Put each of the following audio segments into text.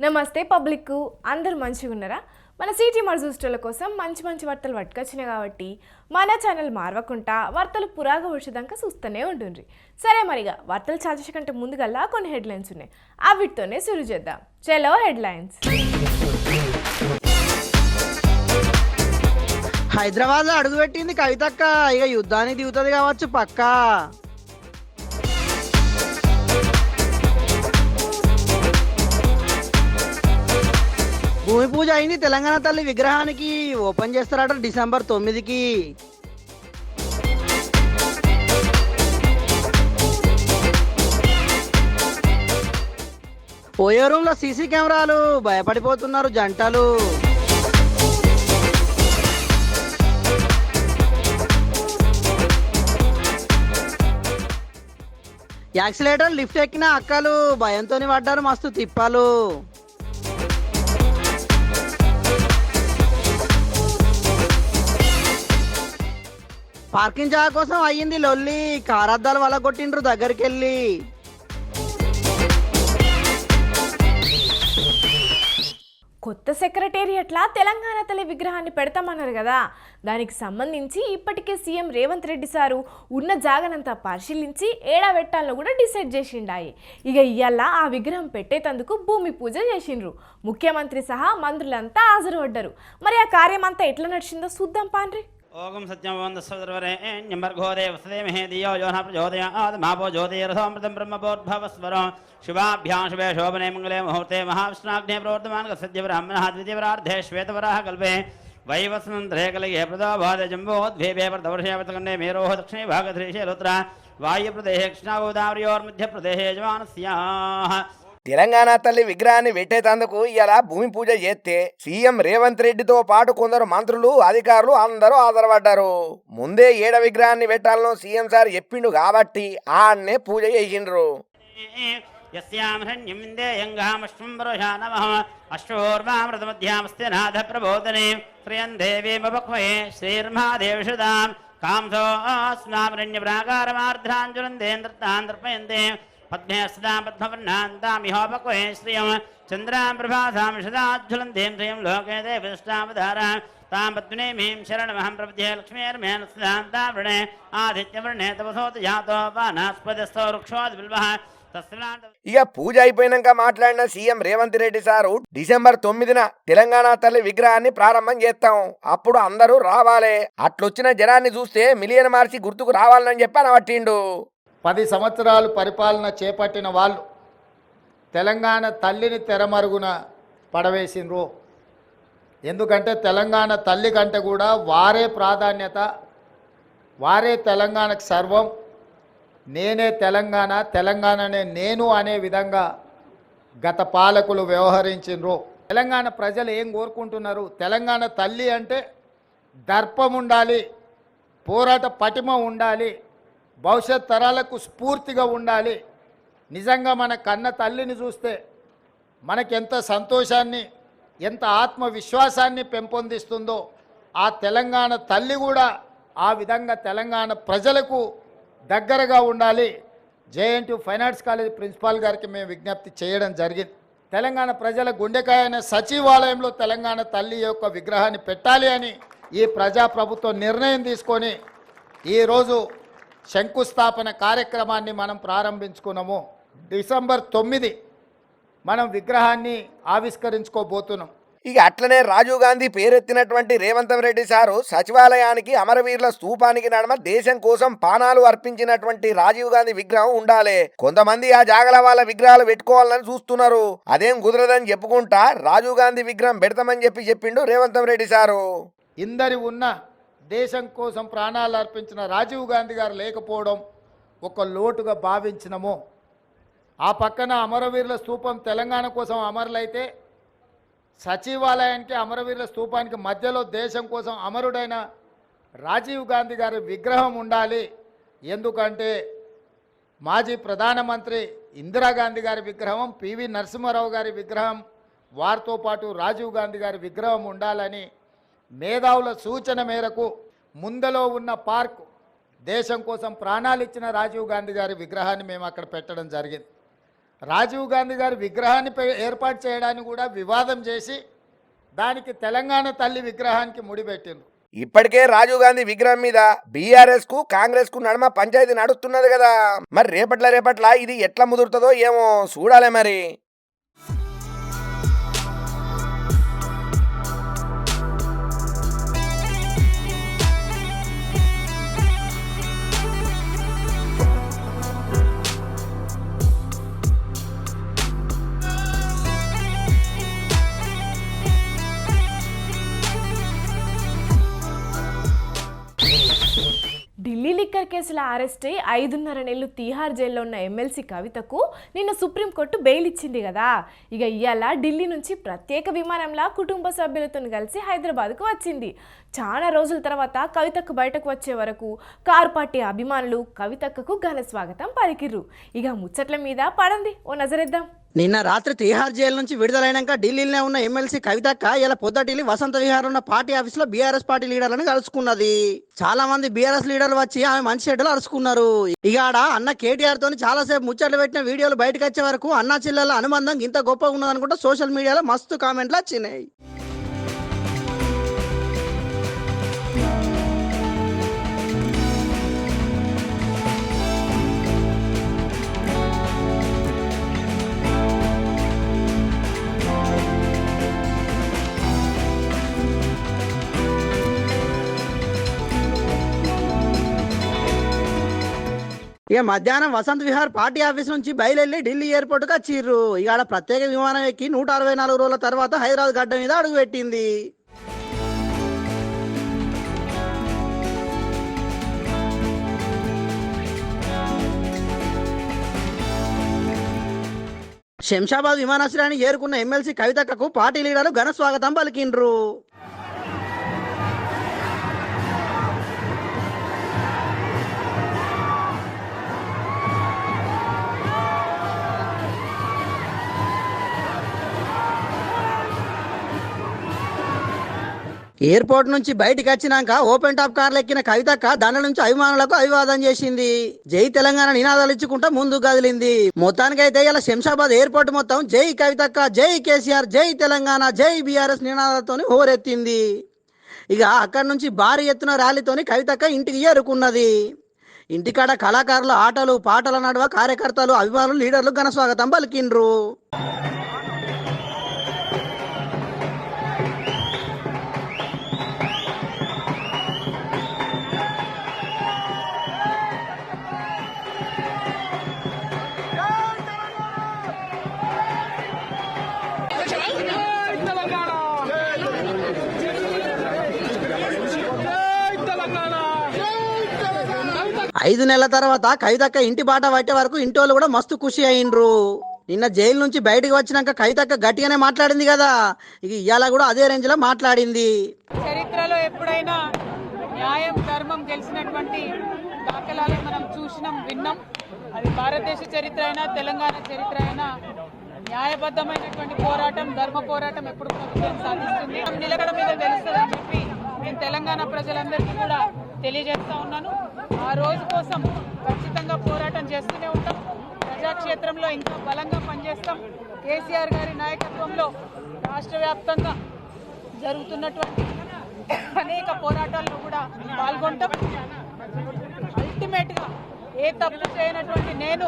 నమస్తే పబ్లిక్ అందరూ మంచిగా ఉన్నారా? మన సిటీ మర్జూస్టోల కోసం మంచి మంచి వార్తలు పట్టుకొచ్చినాయి కాబట్టి మన ఛానల్ మారవకుండా వార్తలు పురాగా వచ్చేదాకా చూస్తూనే ఉంటుండ్రి. సరే మరిగా వార్తలు చాచే కంటే ముందుగల్లా కొన్ని హెడ్లైన్స్ ఉన్నాయి, అవిటితోనే శురు చేద్దాం. చలో హెడ్లైన్స్. హైదరాబాద్లో అడుగుపెట్టింది కవితక్క, ఇక యుద్ధానికి దిగుతుంది కావచ్చు పక్కా. భూమి పూజ అయింది, తెలంగాణ తల్లి విగ్రహానికి ఓపెన్ చేస్తారట డిసెంబర్ 9కి. ఓయో రూమ్లో సీసీ కెమెరాలు, భయపడిపోతున్నారు జంటలు. యాక్సిలేటర్ లిఫ్ట్ ఎక్కిన అక్కలు భయంతోని పడ్డారు మస్తు తిప్పాలు. పార్కింగ్ జాగా కోసం అయ్యింది లొల్లి, కారద్దాలు వల్ల కొట్టిండ్రు దగ్గరికి వెళ్ళి. కొత్త సెక్రటేరియట్లా తెలంగాణ తల్లి విగ్రహాన్ని పెడతామన్నారు కదా, దానికి సంబంధించి ఇప్పటికే సీఎం రేవంత్ రెడ్డి సారు ఉన్న జాగనంతా పరిశీలించి ఏడా పెట్టాలను కూడా డిసైడ్ చేసిండాయి. ఇక ఇయ్యాల ఆ విగ్రహం పెట్టేటందుకు భూమి పూజ చేసిండ్రు. ముఖ్యమంత్రి సహా మంత్రులంతా హాజరుపడ్డారు. మరి ఆ కార్యం అంతా ఎట్లా నడిచిందో చూద్దాం పాండ్రి. ఓం సత్యమోదస్వరే వసదేమహే దియో యోన ప్రచోదయాద్ మాపో జ్యోతిరథోమృతం బ్రహ్మబోద్భవస్వరం శుభాభ్యాం శుభే శోభనే మంగళే ముహూర్తే మహావిష్ణాగ్నే ప్రవర్తమాన సద్య బ్రాహ్మణः ద్వితీయవరార్ధే శ్వేతవరాహకల్పే వైవస్నంతరే కలిగే ప్రదోభాద జంబోద్భేపే ప్రదవర్షేవతకండే మేరోహ దక్షిణే భాగధృషే రుద్ర వాయుప్రదేశే కృష్ణాగోదావరియోర్మధ్యప్రదేశే యజమానస్యాః. తెలంగాణ తల్లి విగ్రహాన్ని పెట్టేందుకు ఇలా భూమి పూజ చేస్తే సీఎం రేవంత్ రెడ్డితో పాటు కొందరు మంత్రులు అధికారులు అందరూ ఆధారపడ్డారు. ముందే ఏడ విగ్రహాన్ని పెట్టాలను సీఎం సార్ చెప్పిండు కాబట్టి ఆడనే పూజ చేసిండ్రు. పద్మే సదా పద్మవర్ణాంతామిహోపక్వే శ్రియం చంద్రాం ప్రభాసాం సదాజ్వలంతేం శ్రియం లోకే దేవదృష్టావధారా తాం పద్మనేమీం శరణమహం ప్రపద్యే లక్ష్మీర్మేణ సదాంతావృణే ఆదిత్యవర్ణే తపసోత జాతో వానాస్పదస్థో వృక్షోద్బిల్వః. ఇక పూజ అయిపోయినాక మాట్లాడిన CM Revanth Reddy sir December 9న తెలంగాణ తల్లి విగ్రహాన్ని ప్రారంభం చేస్తాం, అప్పుడు అందరూ రావాలి, అట్లొచ్చిన జనాన్ని చూస్తే మిలియన్ మార్చి గుర్తుకు రావాలని చెప్పి అనబట్టిండు. 10 సంవత్సరాలు పరిపాలన చేపట్టిన వాళ్ళు తెలంగాణ తల్లిని తెరమరుగున పడవేసిండ్రు. ఎందుకంటే తెలంగాణ తల్లి కంటే కూడా వారే ప్రాధాన్యత, వారే తెలంగాణకు సర్వం, నేనే తెలంగాణ, తెలంగాణనే నేను అనే విధంగా గత పాలకులు వ్యవహరించిండ్రు. తెలంగాణ ప్రజలు ఏం కోరుకుంటున్నారు? తెలంగాణ తల్లి అంటే దర్పం ఉండాలి, పోరాట పటిమ ఉండాలి, భవిష్యత్ తరాలకు స్ఫూర్తిగా ఉండాలి. నిజంగా మన కన్న తల్లిని చూస్తే మనకెంత సంతోషాన్ని, ఎంత ఆత్మవిశ్వాసాన్ని పెంపొందిస్తుందో ఆ తెలంగాణ తల్లి కూడా ఆ విధంగా తెలంగాణ ప్రజలకు దగ్గరగా ఉండాలి. JNT fine arts college principal గారికి మేము విజ్ఞప్తి చేయడం జరిగింది. తెలంగాణ ప్రజల గుండెకాయ అయిన సచివాలయంలో తెలంగాణ తల్లి యొక్క విగ్రహాన్ని పెట్టాలి అని ఈ ప్రజాప్రభుత్వం నిర్ణయం తీసుకొని ఈరోజు శంకుస్థాపన కార్యక్రమాన్ని మనం ప్రారంభించుకున్నాము. డిసెంబర్ 9 మనం విగ్రహాన్ని ఆవిష్కరించుకోబోతున్నాం. ఇక అట్లనే రాజీవ్ గాంధీ పేరెత్తినటువంటి రేవంత్ రెడ్డి సారు సచివాలయానికి అమరవీరుల స్తూపానికి నడమ దేశం కోసం పానాలు అర్పించినటువంటి రాజీవ్ గాంధీ విగ్రహం ఉండాలి. కొంతమంది ఆ జాగల వాళ్ళ విగ్రహాలు పెట్టుకోవాలని చూస్తున్నారు, అదేం కుదరదని చెప్పుకుంటా రాజీవ్ గాంధీ విగ్రహం పెడతామని చెప్పిండు రేవంత్ రెడ్డి సారు. ఇందరి ఉన్న దేశం కోసం ప్రాణాలు అర్పించిన రాజీవ్ గాంధీ గారు లేకపోవడం ఒక లోటుగా భావించినము. ఆ పక్కన అమరవీరుల స్తూపం తెలంగాణ కోసం అమరులైతే సచివాలయానికి అమరవీరుల స్తూపానికి మధ్యలో దేశం కోసం అమరుడైన రాజీవ్ గాంధీ గారి విగ్రహం ఉండాలి. ఎందుకంటే మాజీ ప్రధానమంత్రి ఇందిరాగాంధీ గారి విగ్రహం, పివి నరసింహారావు గారి విగ్రహం, వారితో పాటు రాజీవ్ గాంధీ గారి విగ్రహం ఉండాలని మేధావుల సూచన మేరకు ముందలో ఉన్న పార్క్ దేశం కోసం ప్రాణాలు ఇచ్చిన రాజీవ్ గాంధీ గారి విగ్రహాన్ని మేము అక్కడ పెట్టడం జరిగింది. రాజీవ్ గాంధీ గారి విగ్రహాన్ని ఏర్పాటు చేయడానికి కూడా వివాదం చేసి దానికి తెలంగాణ తల్లి విగ్రహానికి ముడిపెట్టిండ్రు. ఇప్పటికే రాజీవ్ గాంధీ విగ్రహం మీద బీఆర్ఎస్ కు కాంగ్రెస్ కు నడుమ పంచాయతీ నడుస్తున్నది కదా. మరి రేపట్ల ఇది ఎట్లా ముదురుతుందో ఏమో చూడాలి మరి. ఢిల్లీ లిక్కర్ కేసుల అరెస్ట్ అయి 5.5 నెలలు తీహార్ జైల్లో ఉన్న ఎమ్మెల్సీ కవితకు నిన్న సుప్రీంకోర్టు బెయిల్ ఇచ్చింది కదా. ఇక ఇవాళ ఢిల్లీ నుంచి ప్రత్యేక విమానంలా కుటుంబ సభ్యులతో కలిసి హైదరాబాద్కు వచ్చింది. చాలా రోజుల తర్వాత కవితకు బయటకు వచ్చే వరకు కారు పార్టీ అభిమానులు కవితకు ఘన స్వాగతం పలికిర్రు. ఇక ముచ్చట్ల మీద పడండి ఓ నజరేద్దాం. నిన్న రాత్రి తిహార్ జైలు నుంచి విడుదలైనాక ఢిల్లీలో ఉన్న ఎమ్మెల్సీ కవితక్క ఇలా పొద్దుటిల్లి వసంత విహార్ ఉన్న పార్టీ ఆఫీస్ లో బీఆర్ఎస్ పార్టీ లీడర్లను కలుసుకున్నది. చాలా మంది బీఆర్ఎస్ లీడర్లు వచ్చి ఆమె మంచి చెడ్డలు అరుచుకున్నారు. ఇక ఆడ అన్న కేటీఆర్ తోని చాలా సేపు ముచ్చట్లు పెట్టిన వీడియోలు బయటకు వచ్చే వరకు అన్నా చెల్లెల అనుబంధం ఇంత గొప్పగా ఉన్నదనుకుంటా సోషల్ మీడియాలో మస్తు కామెంట్లు వచ్చినాయి. ఇక మధ్యాహ్నం వసంత్ విహార్ పార్టీ ఆఫీస్ నుంచి బయలుదేరి ఢిల్లీ ఎయిర్పోర్ట్కి వచ్చిర్రు. ఇక ప్రత్యేక విమానం ఎక్కి 164 రోజుల తర్వాత హైదరాబాద్ గడ్డ మీద అడుగుపెట్టింది. శంషాబాద్ విమానాశ్రయాన్ని చేరుకున్న ఎమ్మెల్సీ కవితక్కకు పార్టీ లీడర్లు ఘన స్వాగతం పలికిండ్రు. ఎయిర్పోర్ట్ నుంచి బయటికి వచ్చినాక ఓపెన్ టాప్ కార్లు ఎక్కిన కవితక్క దండ నుంచి అభిమానులకు అభివాదం చేసింది. జై తెలంగాణ నినాదాలు ఇచ్చుకుంటా ముందుకు కదిలింది. మొత్తానికైతే ఇలా శంషాబాద్ ఎయిర్పోర్ట్ మొత్తం జై కవితక్క, జై కేసీఆర్, జై తెలంగాణ, జై బీఆర్ఎస్ నినాదాలతో హోరెత్తింది. ఇక అక్కడి నుంచి భారీ ఎత్తున ర్యాలీతోని కవితక్క ఇంటికి చేరుకున్నది. ఇంటికాడ కళాకారుల ఆటలు పాటల నడువ కార్యకర్తలు అభిమానులు లీడర్లు ఘన స్వాగతం పలికిండ్రు. ఐదు నెలల తర్వాత కవితక్క ఇంటి బాట పట్టే వరకు ఇంటోళ్ళు కూడా మస్తు ఖుషి అయిండ్రు. నిన్న జైలు నుంచి బయటకు వచ్చినాక కవితక్క గట్టిగానే మాట్లాడింది కదా. ఇక ఇవాళ కూడా అదే రేంజ్ లో మాట్లాడింది. చరిత్రలో ఎప్పుడైనా న్యాయం ధర్మం గెలిచినటువంటి దాఖలాలే మనం చూసినాం, విన్నాం. అది భారతదేశ చరిత్ర అయినా తెలంగాణ చరిత్ర అయినా న్యాయబద్ధమైనటువంటి పోరాటం, ధర్మ పోరాటం ఎప్పుడు విజయం సాధిస్తుంది, నిలకడ మీద తెలుస్తుందని చెప్పి నేను తెలంగాణ ప్రజలందరికీ కూడా తెలియజేస్తా ఉన్నాను. ఆ రోజు కోసం ఖచ్చితంగా పోరాటం చేస్తూనే ఉంటాం. ప్రజాక్షేత్రంలో ఇంకా బలంగా పనిచేస్తాం. కేసీఆర్ గారి నాయకత్వంలో రాష్ట్ర వ్యాప్తంగా జరుగుతున్నటువంటి అనేక పోరాటాల్లో కూడా పాల్గొంటాం. అల్టిమేట్గా ఏ తప్పు చేయనటువంటి నేను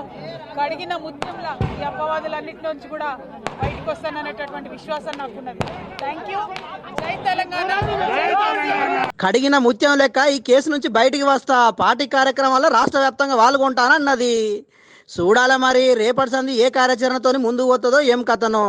కడిగిన ముత్యంలా ఈ అపవాదులన్నిటి నుంచి కూడా బయటకు వస్తాననేటటువంటి విశ్వాసం నాకున్నది. Thank you. జై తెలంగాణ. కడిగిన ముత్యం లెక్క ఈ కేసు నుంచి బయటికి వస్తా, పార్టీ కార్యక్రమాల్లో రాష్ట్ర వ్యాప్తంగా పాల్గొంటానన్నది. చూడాల మరి రేపటి సంది ఏ కార్యాచరణతో ముందుకు పోతుందో ఏం కథనో.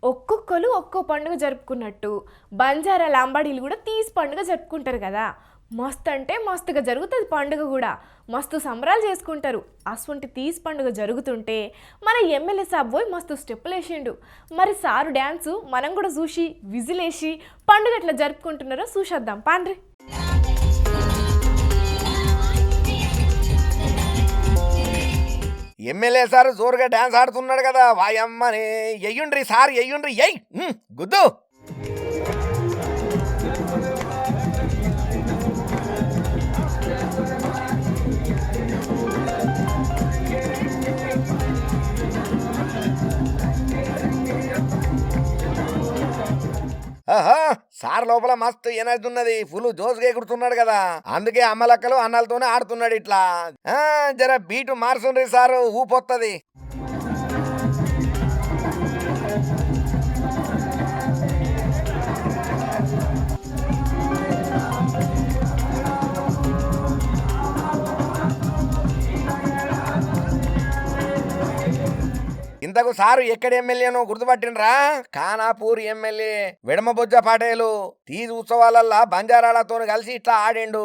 ఒక్కొక్కరు ఒక్కో పండుగ జరుపుకున్నట్టు బంజారా లంబాడీలు కూడా తీసి పండుగ జరుపుకుంటారు కదా. మస్తు అంటే మస్తుగా జరుగుతుంది పండుగ కూడా, మస్తు సంబరాలు చేసుకుంటారు. అసొంటి తీసి పండుగ జరుగుతుంటే మన ఎమ్మెల్యే సాబ్ పోయి మస్తు స్టెప్పులు వేసిండు. మరి సారు డ్యాన్సు మనం కూడా చూసి విజిలేసి పండుగ ఎట్లా జరుపుకుంటున్నారో చూసేద్దాం పాండ్రి. ఎమ్మెల్యే సార్ జోరుగా డాన్స్ ఆడుతున్నాడు కదా వాయమ్మని ఎయ్యుండ్రి సార్ ఎయ్యుండ్రి ఎయ్ గుద్దు. ఆహా సార్ లోపల మస్తు ఎనర్జీ ఉన్నది, ఫుల్ జోస్గా ఎగురుతున్నాడు కదా, అందుకే అమ్మలక్కలు అన్నలతోనే ఆడుతున్నాడు ఇట్లా. జర బీటు మార్చుండ్రి సార్ ఊపొత్తది. ఇంతకు సారు ఎక్కడ ఎమ్మెల్యేనో గుర్తుపట్టినరా? ఖానాపూర్ ఎమ్మెల్యే విడమబొజ్జ పాటేలు. తీజ్ ఉత్సవాలల్లా బంజారాలతో కలిసి ఇట్లా ఆడిండు.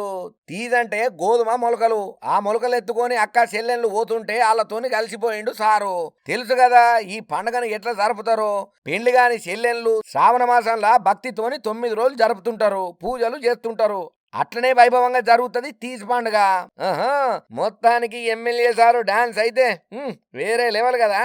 తీజ్ అంటే గోధుమ మొలకలు, ఆ మొలకలు ఎత్తుకొని అక్క చెల్లెళ్ళు పోతుంటే వాళ్ళతోని కలిసిపోయిండు సారు. తెలుసు కదా ఈ పండుగను ఎట్లా జరుపుతారో. పెళ్లి గాని చెల్లెళ్ళు శ్రావణ మాసంలో భక్తితోని 9 రోజులు జరుపుతుంటారు, పూజలు చేస్తుంటారు. అట్లనే వైభవంగా జరుగుతుంది తీజ్ పండుగ. మొత్తానికి ఎమ్మెల్యే సారు డాన్స్ అయితే వేరే లెవెల్ కదా.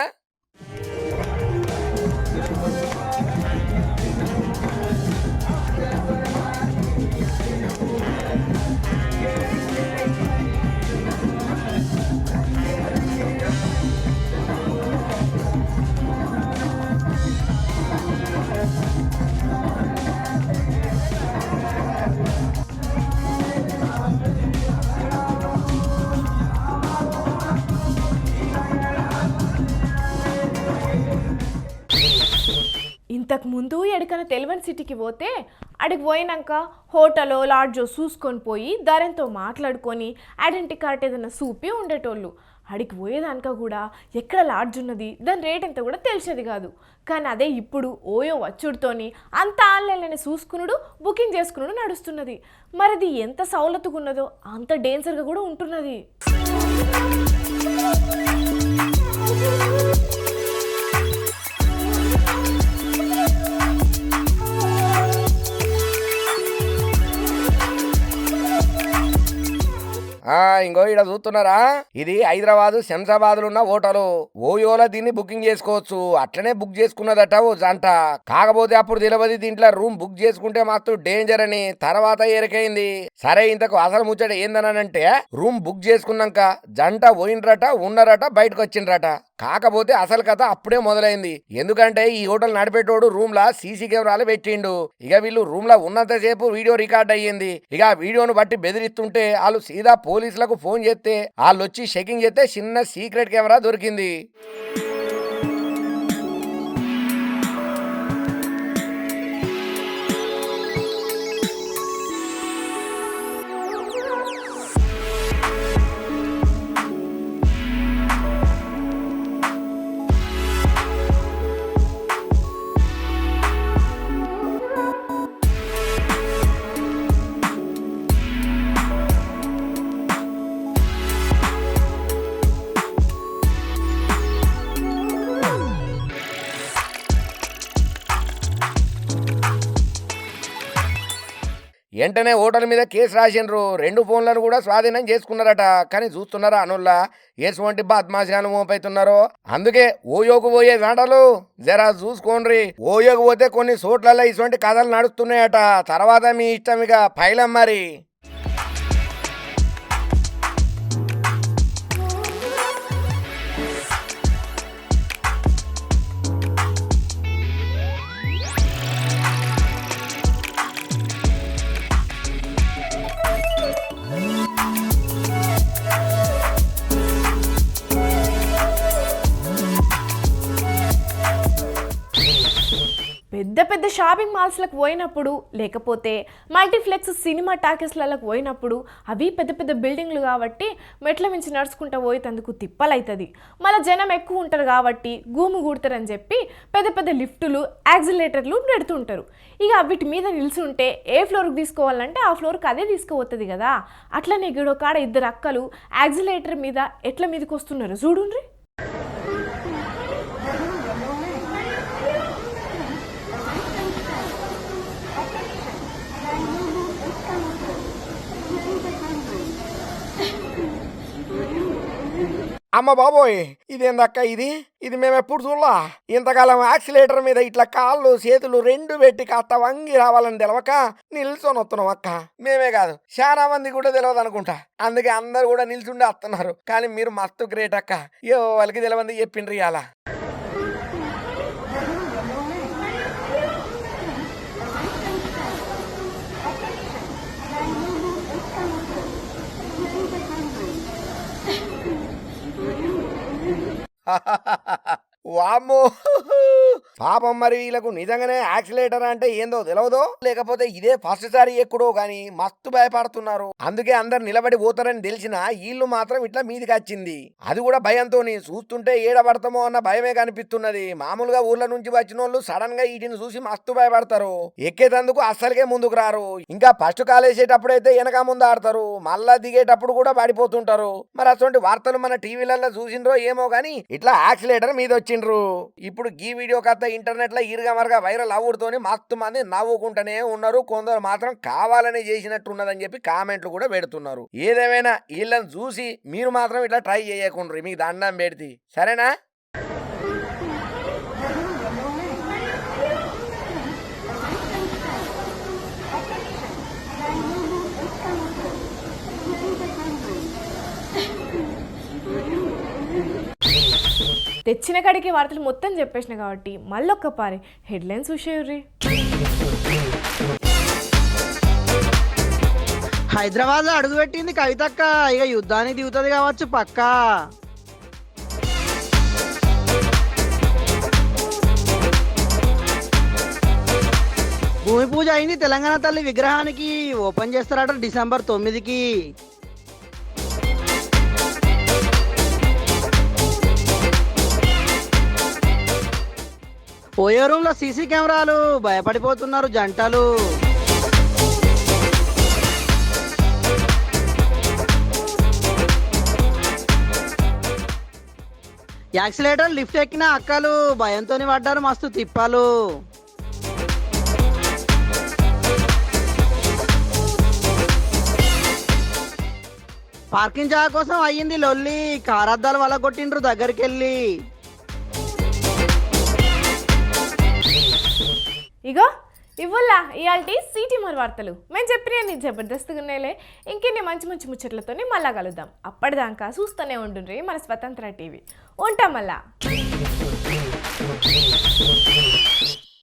ఇంతకు ముందు ఎడకన తెలివని సిటీకి పోతే అడిగి పోయినాక హోటలో లాడ్జో చూసుకొని పోయి ధరంతో మాట్లాడుకొని ఐడెంటిటీ కార్డ్ ఏదైనా చూపి ఉండేటోళ్ళు. అడిగి పోయేదానిక కూడా ఎక్కడ లాడ్జ్ ఉన్నది, దాని రేట్ ఎంత కూడా తెలిసేది కాదు. కానీ అదే ఇప్పుడు ఓయో వచ్చుడితోని అంత ఆన్లైన్లోనే చూసుకున్నాడు, బుకింగ్ చేసుకున్నాడు నడుస్తున్నది. మరి అది ఎంత సౌలతుగా ఉన్నదో అంత డేంజర్గా కూడా ఉంటున్నది. ఇంకో ఇక్కడ చూస్తున్నారా, ఇది హైదరాబాద్ శంషాబాద్ ఉన్న హోటలు. ఓయోలో దీన్ని బుకింగ్ చేసుకోవచ్చు. అట్లనే బుక్ చేసుకున్నదట ఓ జంట. కాకపోతే అప్పుడు తెలియదు దీంట్లో రూమ్ బుక్ చేసుకుంటే మాత్రం డేంజర్ అని. తర్వాత ఎరకైంది. సరే ఇంతకు అసలు ముచ్చట ఏందనంటే, రూమ్ బుక్ చేసుకున్నాక జంట పోయినరట, ఉన్నారట, బయటకు వచ్చిండ్రట. కాకపోతే అసలు కథ అప్పుడే మొదలైంది. ఎందుకంటే ఈ హోటల్ నడిపేటోడు రూమ్ లా సీసీ కెమెరాలు పెట్టిండు. ఇక వీళ్ళు రూమ్ లా ఉన్నంతసేపు వీడియో రికార్డ్ అయ్యింది. ఇక ఆ వీడియోను బట్టి బెదిరిస్తుంటే వాళ్ళు సీదా పోలీసులకు ఫోన్ చేస్తే వాళ్ళు వచ్చి చెకింగ్ చేస్తే చిన్న సీక్రెట్ కెమెరా దొరికింది. వెంటనే హోటల్ మీద కేసు రాసిండ్రు. 2 ఫోన్లను కూడా స్వాధీనం చేసుకున్నారట. కానీ చూస్తున్నారా అనుల్లా ఎటువంటి బద్మాషాలు మోపైతున్నారో. అందుకే ఓయోకు పోయే గంటలు జరా చూసుకోండ్రి. ఓయోకు పోతే కొన్ని చోట్లలో ఇటువంటి కథలు నడుస్తున్నాయట. తర్వాత మీ ఇష్టం, ఇక పైలం మరి. పెద్ద పెద్ద షాపింగ్ మాల్స్లకు పోయినప్పుడు, లేకపోతే మల్టీప్లెక్స్ సినిమా టాకీస్లకు పోయినప్పుడు, అవి పెద్ద పెద్ద బిల్డింగ్లు కాబట్టి మెట్ల మించి నడుచుకుంటూ పోయేందుకు తిప్పలవుతుంది. మళ్ళీ జనం ఎక్కువ ఉంటారు కాబట్టి గూము కూడతారని చెప్పి పెద్ద పెద్ద లిఫ్టులు, యాక్సిలేటర్లు పెడుతుంటారు. ఇక వీటి మీద నిల్చుంటే ఏ ఫ్లోర్కి తీసుకోవాలంటే ఆ ఫ్లోర్కి అదే తీసుకుపోతుంది కదా. అట్లనే గిడో కాడ 2 అక్కలు యాక్సిలేటర్ మీద ఎట్ల మీదకి వస్తున్నారు చూడుండ్రి. అమ్మ బాబోయ్ ఇదేందక్క ఇది మేము ఎప్పుడు చూడలా. ఇంతకాలం యాక్సిలేటర్ మీద ఇట్లా కాళ్ళు చేతులు రెండు పెట్టి కాస్త వంగి రావాలని తెలవక నిల్చొని వస్తున్నాం అక్క. మేమే కాదు చాలా మంది కూడా తెలియదు అనుకుంటా, అందుకే అందరు కూడా నిల్చుండే వస్తున్నారు. కానీ మీరు మస్తు గ్రేట్ అక్క, ఏ వాళ్ళకి తెలియంది చెప్పిండ్రు ఇవాళ. వామ్మో పాపం, మరి వీళ్ళకు నిజంగానే యాక్సిలేటర్ అంటే ఏందో తెలియదో, లేకపోతే ఇదే ఫస్ట్ సారి ఎక్కుడో గాని మస్తు భయపడుతున్నారు. అందుకే అందరు నిలబడి పోతారని తెలిసినా వీళ్ళు మాత్రం ఇట్లా మీదికి వచ్చింది. అది కూడా భయంతో చూస్తుంటే ఏడబడతామో అన్న భయమే కనిపిస్తున్నది. మామూలుగా ఊర్ల నుంచి వచ్చిన వాళ్ళు సడన్ గా వీటిని చూసి మస్తు భయపడతారు. ఎక్కేటందుకు అస్సలకే ముందుకు రారు. ఇంకా ఫస్ట్ కాలేసేటప్పుడైతే వెనక ముందు ఆడతారు, మళ్ళా దిగేటప్పుడు కూడా పడిపోతుంటారు. మరి అటువంటి వార్తలు మన టీవీలలో చూసిండ్రో ఏమో గానీ ఇట్లా యాక్సిలేటర్ మీద వచ్చిండ్రు. ఇప్పుడు ఈ వీడియో కథ ఇంటర్నెట్ లో ఇరుగమరగా వైరల్ అవ్వడుతోని మస్తు మంది నవ్వుకుంటూనే ఉన్నారు. కొందరు మాత్రం కావాలని చేసినట్టు ఉన్నదని చెప్పి కామెంట్లు కూడా పెడుతున్నారు. ఏదేమైనా వీళ్ళని చూసి మీరు మాత్రం ఇట్లా ట్రై చేయకుండ్రు, మీకు దండం పెడితే సరేనా. తెచ్చిన కాడికి వార్తలు మొత్తం చెప్పేసిన కాబట్టి మళ్ళొక్కపారి హెడ్లైన్స్ చూసేయుర్రి. హైదరాబాద్ లో అడుగుపెట్టింది కవితక్క, ఇక యుద్ధానికి దిగుతుంది కావచ్చు పక్కా. భూమి పూజ అయింది తెలంగాణ తల్లి విగ్రహానికి, ఓపెన్ చేస్తారట డిసెంబర్ 9కి. ఓయో రూమ్ లో సీసీ కెమెరాలు, భయపడిపోతున్నారు జంటలు. యాక్సిలేటర్ లిఫ్ట్ ఎక్కిన అక్కలు భయంతో పడ్డారు మస్తు తిప్పాలు. పార్కింగ్ జాగా కోసం అయ్యింది లొల్లి, కారద్దాలు వల్ల కొట్టిండ్రు దగ్గరికి వెళ్ళి. ఇగో ఇవ్వల్లా ఇవాల్టి సిటీ మరి వార్తలు. మేము చెప్పిన నీకు జబర్దస్త్గా ఉన్నాయిలే. ఇంకెన్ని మంచి మంచి ముచ్చట్లతో మళ్ళా కలుద్దాం. అప్పటిదాకా చూస్తూనే ఉంటుండ్రి మన స్వతంత్ర టీవీ. ఉంటాం మళ్ళా.